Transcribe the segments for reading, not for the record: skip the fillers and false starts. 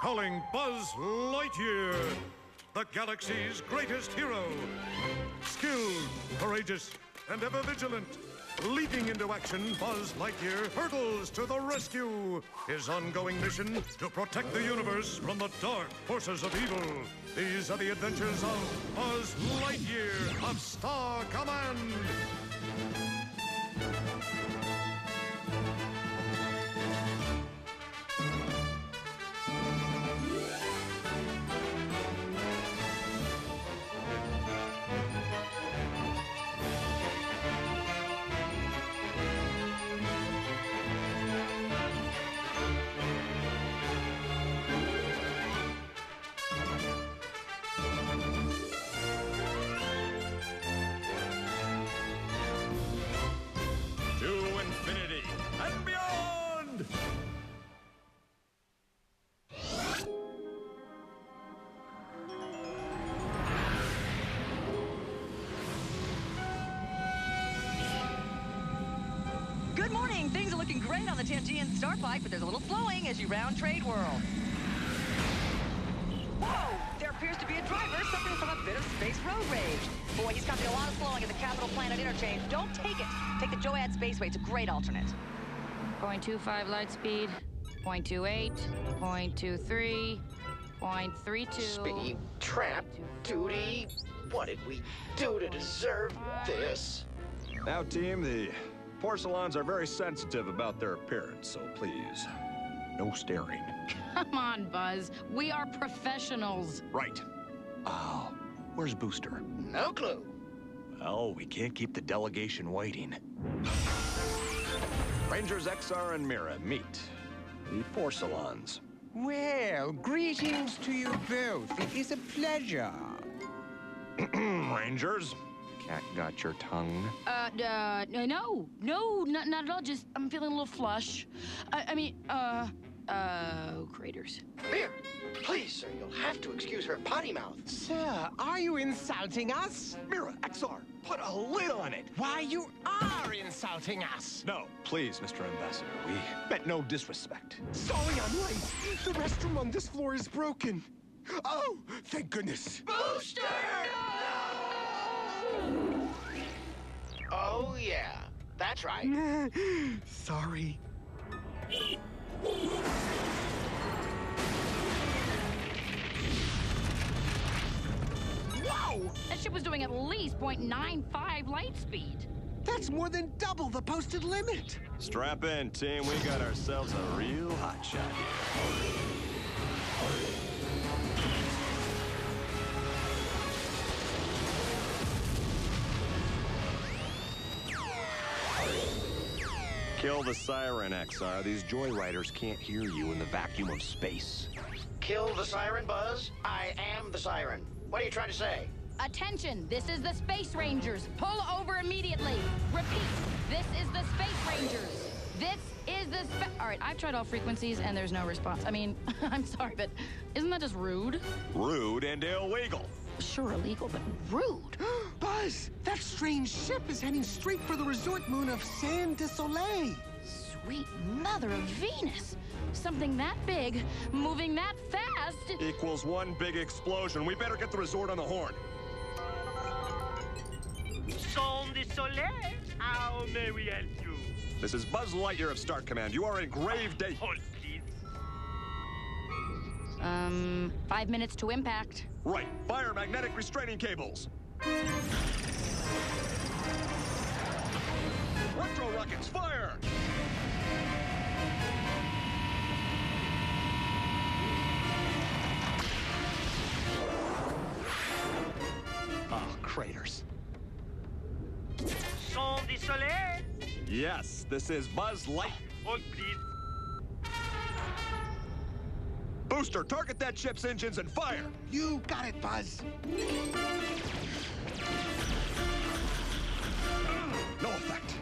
Calling Buzz Lightyear, the galaxy's greatest hero. Skilled, courageous, and ever vigilant. Leaping into action, Buzz Lightyear hurtles to the rescue. His ongoing mission to protect the universe from the dark forces of evil. These are the adventures of Buzz Lightyear of Star Command. Infinity and beyond! Good morning. Things are looking great on the Tangian Starpike, but there's a little slowing as you round Trade World. Whoa! There appears to be a driver suffering from a bit of space road rage. Boy, he's causing a lot of slowing at the Capital Planet interchange. Don't take it. Take the Joad Spaceway. It's a great alternate. 0.25 light speed, 0.28, 0.23, 0.32. Speed trap duty. What did we do to deserve this? Now, team, the porcelains are very sensitive about their appearance, so please, no staring. Come on, Buzz. We are professionals. Right. Oh, where's Booster? No clue. Well, we can't keep the delegation waiting. Rangers XR and Mira, meet the porcelains. Well, greetings to you both. It is a pleasure. Rangers, cat got your tongue? No, not at all. Just, I'm feeling a little flush. Craters. Here, please, sir, you'll have to excuse her potty mouth. Sir, are you insulting us? Mira, XR, put a lid on it. Why, you are insulting us. No, please, Mr. Ambassador, we meant no disrespect. Sorry I'm late. The restroom on this floor is broken. Oh, thank goodness. Booster! No! Oh, yeah, that's right. Sorry. Whoa! That ship was doing at least 0.95 light speed. That's more than double the posted limit. Strap in, team. We got ourselves a real hot shot here. Kill the siren, XR. These joyriders can't hear you in the vacuum of space. Kill the siren, Buzz? I am the siren. What are you trying to say? Attention, this is the Space Rangers. Pull over immediately. Repeat, this is the Space Rangers. This is the All right, I've tried all frequencies and there's no response. I mean, I'm sorry, but isn't that just rude? Rude and illegal. Sure, illegal, but rude. Buzz, that strange ship is heading straight for the resort moon of San de Soleil. Sweet mother of Venus. Something that big, moving that fast. Equals one big explosion. We better get the resort on the horn. Son de Soleil, how may we help you? This is Buzz Lightyear of Star Command. You are in grave danger. Hold, please. 5 minutes to impact. Right. Fire magnetic restraining cables. Retro rockets, fire! Oh, craters. Son de Soleil. Yes, this is Buzz Light. Hold, please. Booster, target that ship's engines and fire! You got it, Buzz. No effect.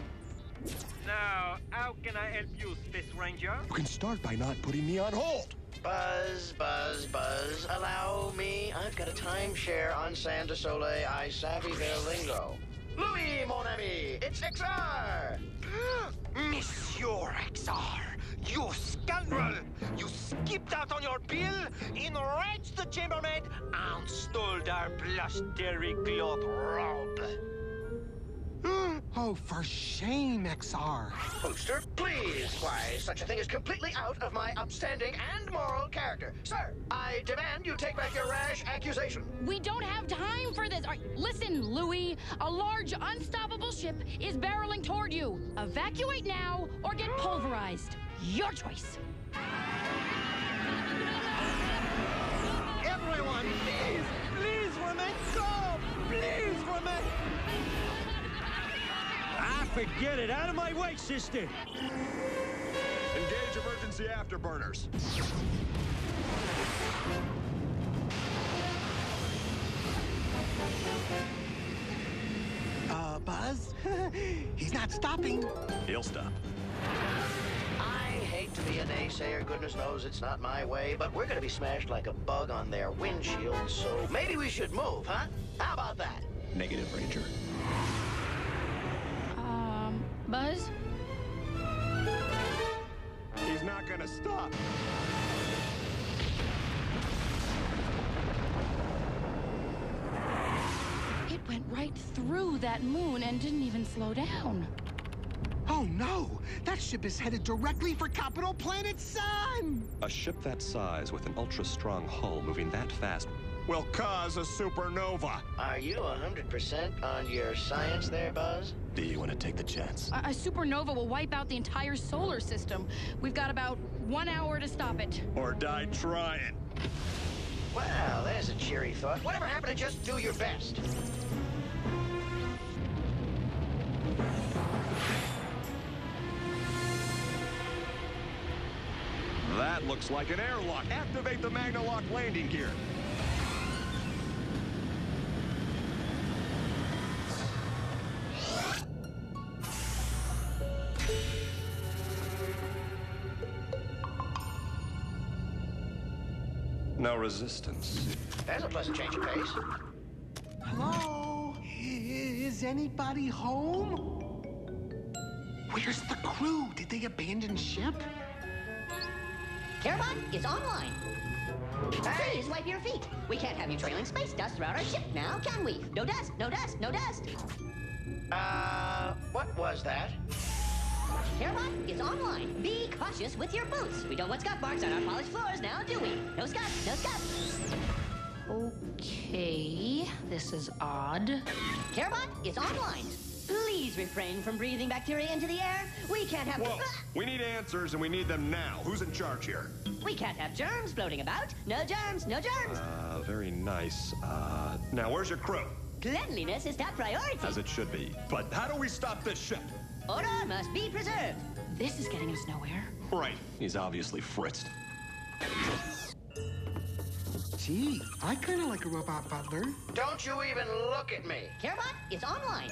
Now, how can I help you, Space Ranger? You can start by not putting me on hold. Buzz, Buzz, Buzz, allow me. I've got a timeshare on San de Soleil. I savvy their lingo. Louis, mon ami, it's XR! Monsieur XR, you scoundrel! You skipped out on your bill, enraged the chambermaid, and stole our blush-terry cloth robe. Oh, for shame, XR. Booster, please. Why, such a thing is completely out of my upstanding and moral character. Sir, I demand you take back your rash accusation. We don't have time for this. All right, listen, Louis. A large, unstoppable ship is barreling toward you. Evacuate now or get pulverized. Your choice. Everyone, please remain calm. Please remain. Ah, forget it. Out of my way, sister. Engage emergency afterburners. Buzz? He's not stopping. He'll stop. I hate to be a naysayer, goodness knows it's not my way, but we're gonna be smashed like a bug on their windshield, so maybe we should move, huh? How about that? Negative, Ranger. Buzz? He's not gonna stop. It went right through that moon and didn't even slow down. Oh, no! That ship is headed directly for Capital Planet Sun! A ship that size with an ultra-strong hull moving that fast will cause a supernova. Are you 100% on your science there, Buzz? Do you want to take the chance? A supernova will wipe out the entire solar system. We've got about 1 hour to stop it. Or die trying. Well, there's a cheery thought. Whatever happened to just do your best? That looks like an airlock. Activate the Magnalock landing gear. No resistance. That's a pleasant change of pace. Hello? Is anybody home? Where's the crew? Did they abandon ship? Carebot is online. Hey! Please wipe your feet. We can't have you trailing space dust throughout our ship now, can we? No dust, no dust, no dust. What was that? Carebot is online. Be cautious with your boots. We don't want scuff marks on our polished floors now, do we? No scuff, no scuff. Okay, this is odd. Carebot is online. Please refrain from breathing bacteria into the air. We can't have... Whoa! We need answers, and we need them now. Who's in charge here? We can't have germs floating about. No germs, no germs. Very nice. Now where's your crew? Cleanliness is top priority. As it should be. But how do we stop this ship? Order must be preserved. This is getting us nowhere. Right. He's obviously fritzed. Gee, I kind of like a robot butler. Don't you even look at me. Carebot is online.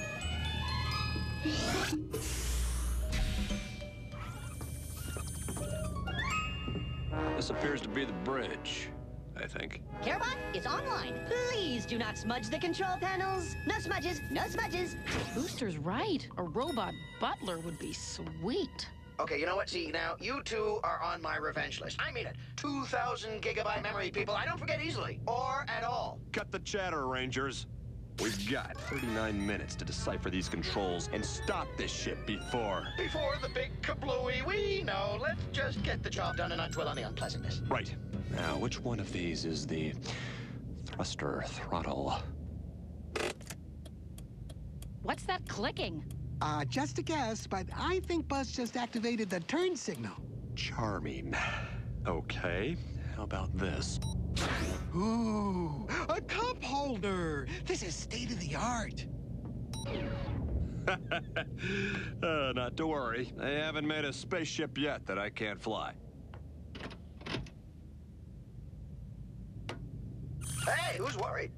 This appears to be the bridge, I think. Carebot is online. Please do not smudge the control panels. No smudges, no smudges. Booster's right. A robot butler would be sweet. Okay, you know what? See, now, you two are on my revenge list. I mean it. 2,000 gigabyte memory, people. I don't forget easily. Or at all. Cut the chatter, Rangers. We've got 39 minutes to decipher these controls and stop this ship before... Before the big kablooey, we know. Let's just get the job done and not dwell on the unpleasantness. Right. Now, which one of these is the thruster throttle? What's that clicking? Just a guess, but I think Buzz just activated the turn signal. Charming. Okay, how about this? Ooh, a cup holder! This is state-of-the-art. Not to worry. They haven't made a spaceship yet that I can't fly. Hey, who's worried?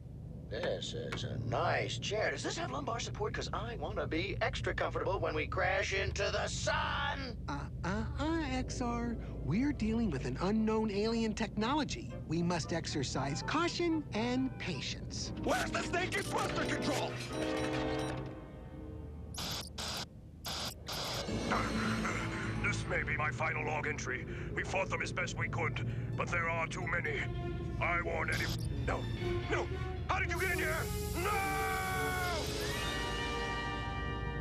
This is a nice chair. Does this have lumbar support? Because I want to be extra comfortable when we crash into the sun. XR. We're dealing with an unknown alien technology. We must exercise caution and patience. Where's the sneaky thruster control? This may be my final log entry. We fought them as best we could, but there are too many. I warn any... No! No! How did you get in here? No!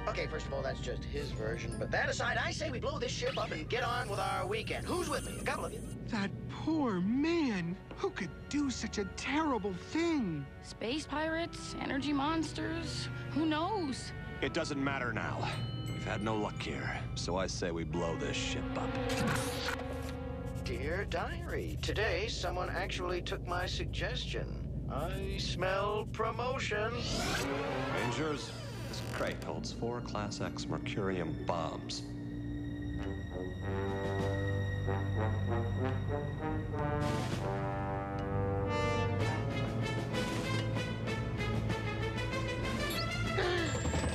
Okay, first of all, that's just his version. But that aside, I say we blow this ship up and get on with our weekend. Who's with me? A couple of you. That poor man. Who could do such a terrible thing? Space pirates, energy monsters, who knows? It doesn't matter now. We've had no luck here, so I say we blow this ship up. Dear Diary, today someone actually took my suggestion. I smell promotion. Rangers, this crate holds 4 Class X mercurium bombs.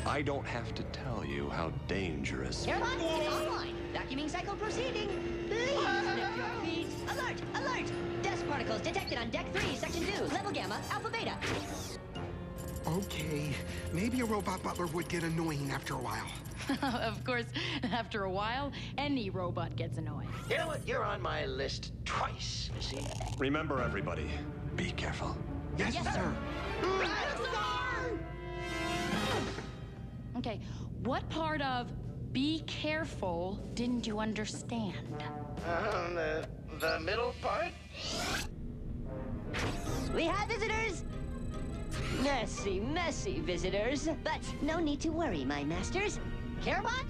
I don't have to tell you how dangerous... Airlock, it's online. Vacuuming cycle proceeding. Please lift your feet. Alert! Alert! Dust particles detected on Deck 3, Section 2, Level Gamma, Alpha Beta. Okay, maybe a robot butler would get annoying after a while. Of course, after a while, any robot gets annoying. You know what? You're on my list twice, you see? Remember, everybody, be careful. Yes, sir. Okay, what part of be careful didn't you understand? The middle part? We have visitors. Messy visitors. But no need to worry, my masters. Carebot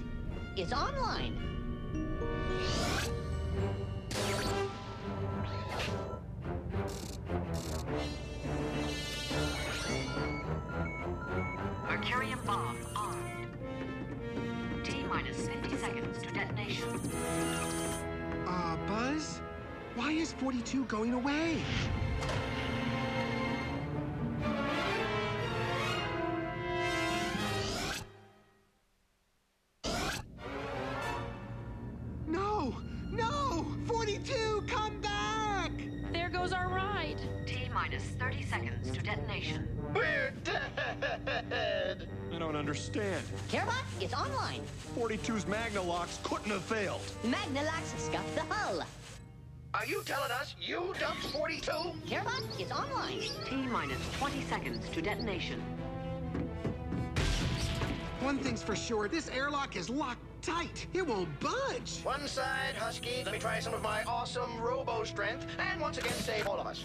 is online. Mercurium bomb armed. T-minus 50 seconds to detonation. Buzz? Why is 42 going away? No! 42, come back! There goes our ride. T-minus 30 seconds to detonation. We're dead! I don't understand. Carebot is online. 42's Magnalocks couldn't have failed. Magnalocks scuffed the hull. Are you telling us you dumped 42? Carebot is online. T-minus 20 seconds to detonation. One thing's for sure, this airlock is locked tight. It won't budge. One side, Husky. Let me try some of my awesome robo strength, and once again save all of us.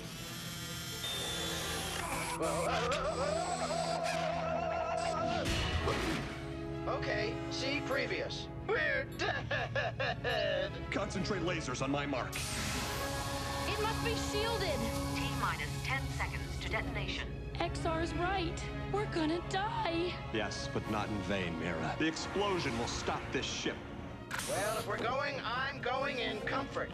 Okay, see previous. We're dead. Concentrate lasers on my mark. It must be shielded. T-minus 10 seconds to detonation. XR's right. We're gonna die. Yes, but not in vain, Mira. The explosion will stop this ship. Well, if we're going, I'm going in comfort.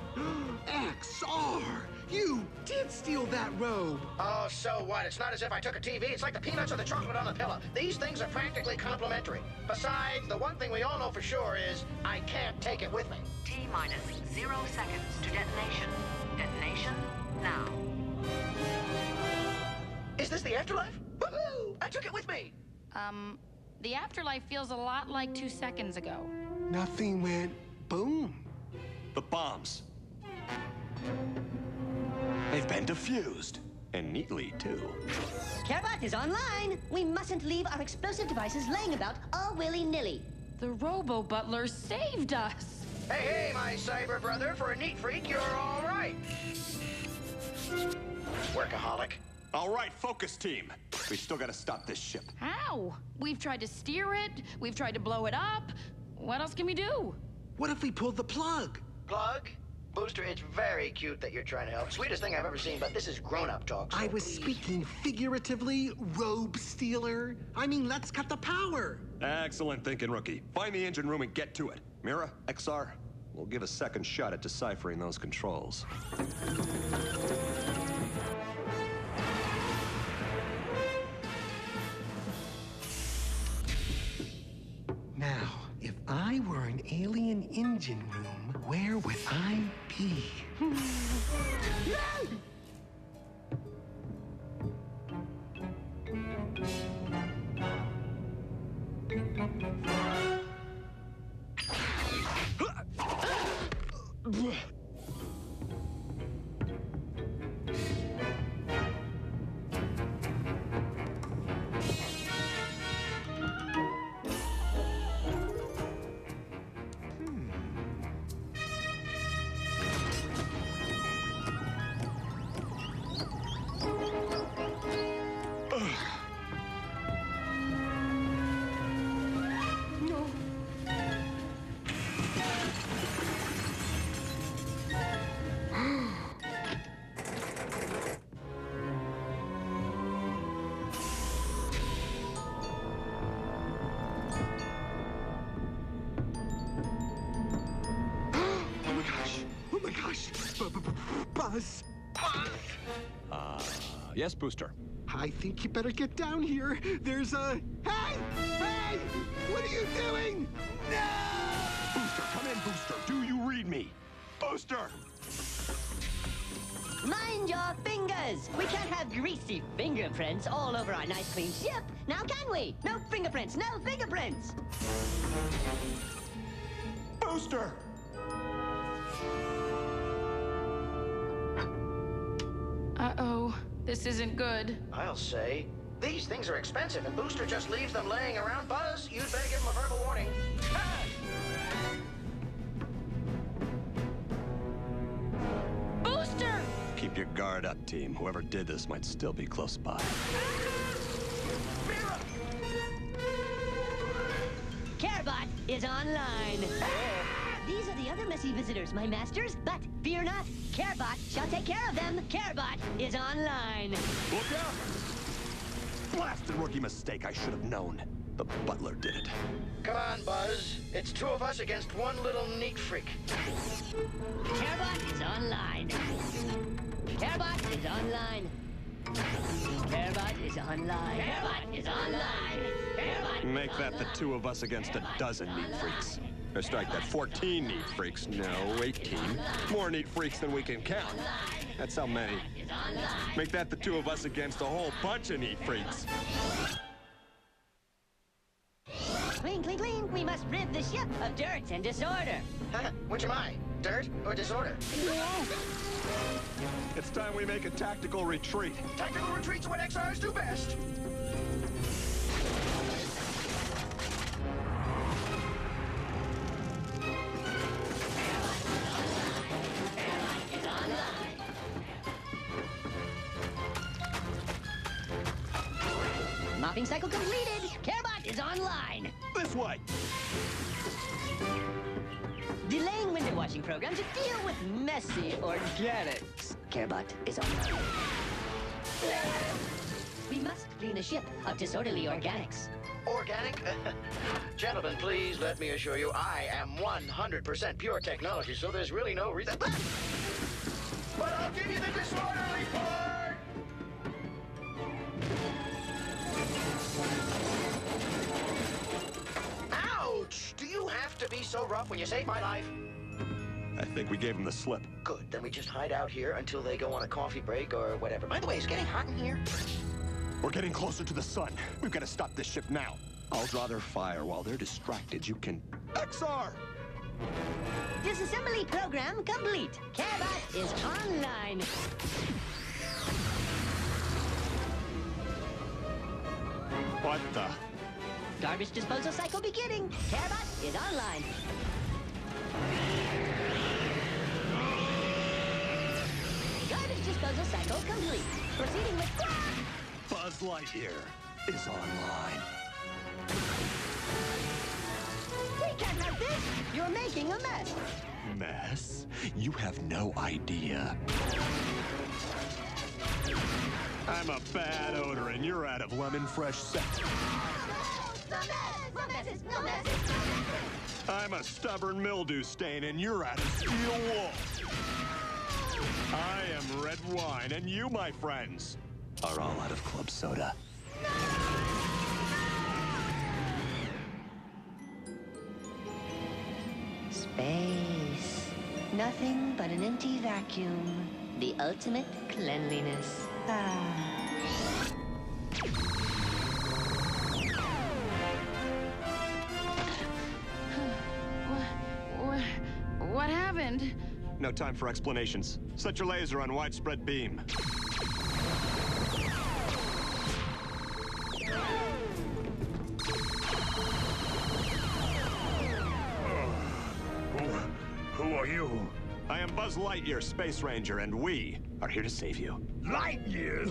XR! You did steal that robe. Oh, so what? It's not as if I took a TV. It's like the peanuts or the chocolate on the pillow. These things are practically complementary. Besides, the one thing we all know for sure is I can't take it with me. T-minus 0 seconds to detonation. Detonation now. Is this the afterlife? Woohoo! I took it with me. The afterlife feels a lot like 2 seconds ago. Nothing went boom. The bombs. They've been defused. And neatly, too. Carebot is online. We mustn't leave our explosive devices laying about all willy-nilly. The robo-butler saved us. Hey, my cyber brother. For a neat freak, you're all right. Workaholic. All right, focus team. We still gotta stop this ship. How? We've tried to steer it. We've tried to blow it up. What else can we do? What if we pulled the plug? Plug? Booster, it's very cute that you're trying to help. Sweetest thing I've ever seen, but this is grown-up talk. So I was please. speaking figuratively, robe stealer. I mean, let's cut the power. Excellent thinking, rookie. Find the engine room and get to it. Mira, XR, we'll give a second shot at deciphering those controls. Now, if I were an alien engine room, where would I be? Buzz, Yes, Booster. I think you better get down here. There's a... Hey! Hey! What are you doing? No! Booster, come in, Booster. Do you read me? Booster! Mind your fingers! We can't have greasy fingerprints all over our nice clean ship, now can we? No fingerprints, no fingerprints! Booster! Uh-oh. This isn't good. I'll say. These things are expensive, and Booster just leaves them laying around. Buzz, you'd better give him a verbal warning. Ah! Booster! Keep your guard up, team. Whoever did this might still be close by. Carebot is online. These are the other messy visitors, my masters. But fear not, Carebot shall take care of them. Carebot is online. Look out! Blasted rookie mistake. I should have known. The butler did it. Come on, Buzz. It's two of us against one little neat freak. Carebot is online. Carebot is online. Carebot is online. Carebot is online. Carebot. Make that the two of us against a dozen neat freaks. Or strike that 14 neat freaks. No, 18. More neat freaks than we can count. That's how many. Make that the two of us against a whole bunch of neat freaks. Clean, clean, clean. We must rid the ship of dirt and disorder. Which am I? Dirt or disorder? It's time we make a tactical retreat. Tactical retreats are what XRs do best. Mopping cycle completed. Carebot is online. This way! Delaying window washing program to deal with messy organics. Carebot is online. We must clean the ship of disorderly organics. Organic? Gentlemen, please let me assure you, I am 100% pure technology, so there's really no reason. But I'll give you the disorderly part! Ouch! Do you have to be so rough when you save my life? I think we gave him the slip. Good, then we just hide out here until they go on a coffee break or whatever. By the way, it's getting hot in here. We're getting closer to the sun. We've got to stop this ship now. I'll draw their fire while they're distracted. You can... XR! Disassembly program complete. Carebot is online. What the... Garbage disposal cycle beginning. Carebot is online. Garbage disposal cycle complete. Proceeding with... Buzz Lightyear is online. We can't have this! You're making a mess! Mess? You have no idea. I'm a bad odor and you're out of lemon fresh scent. No messes! No messes! I'm a stubborn mildew stain and you're out of steel wool. I am red wine and you, my friends, are all out of club soda. Space. Nothing but an empty vacuum. The ultimate cleanliness. What happened? No time for explanations. Set your laser on widespread beam. Who are you? I am Buzz Lightyear, Space Ranger, and we are here to save you. Lightyear?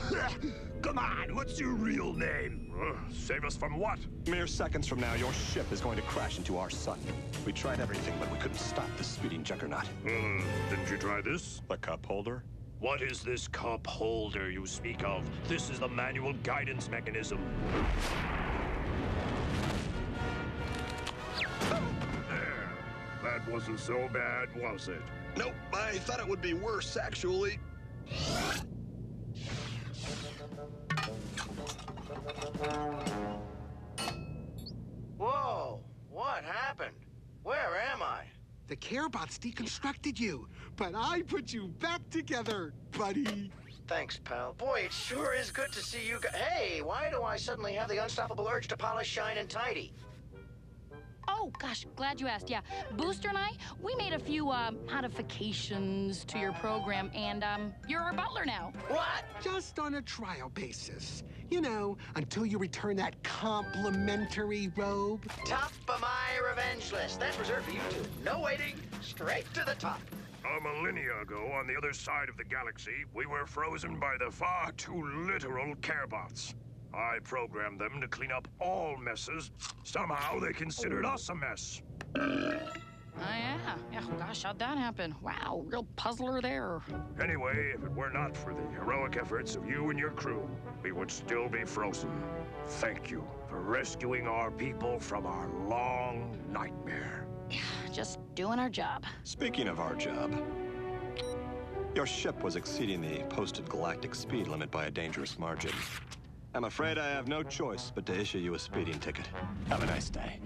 Come on, what's your real name? Save us from what? Mere seconds from now, your ship is going to crash into our sun. We tried everything, but we couldn't stop this speeding juggernaut. Didn't you try this? The cup holder? What is this cup holder you speak of? This is the manual guidance mechanism. There. That wasn't so bad, was it? Nope, I thought it would be worse, actually. Whoa, what happened? Where am I? The Carebots deconstructed you, but I put you back together, buddy. Thanks, pal. Boy, it sure is good to see you. Hey, why do I suddenly have the unstoppable urge to polish, shine, and tidy? Oh, gosh, glad you asked. Yeah, Booster and I, we made a few modifications to your program, and you're our butler now. What? Just on a trial basis. You know, until you return that complimentary robe. Top of my revenge list. That's reserved for you two. No waiting. Straight to the top. A millennia ago, on the other side of the galaxy, we were frozen by the far too literal Carebots. I programmed them to clean up all messes. Somehow they considered us a mess. Oh, yeah. Yeah, gosh, how'd that happen? Wow, real puzzler there. Anyway, if it were not for the heroic efforts of you and your crew, we would still be frozen. Thank you for rescuing our people from our long nightmare. Just doing our job. Speaking of our job, your ship was exceeding the posted galactic speed limit by a dangerous margin. I'm afraid I have no choice but to issue you a speeding ticket. Have a nice day.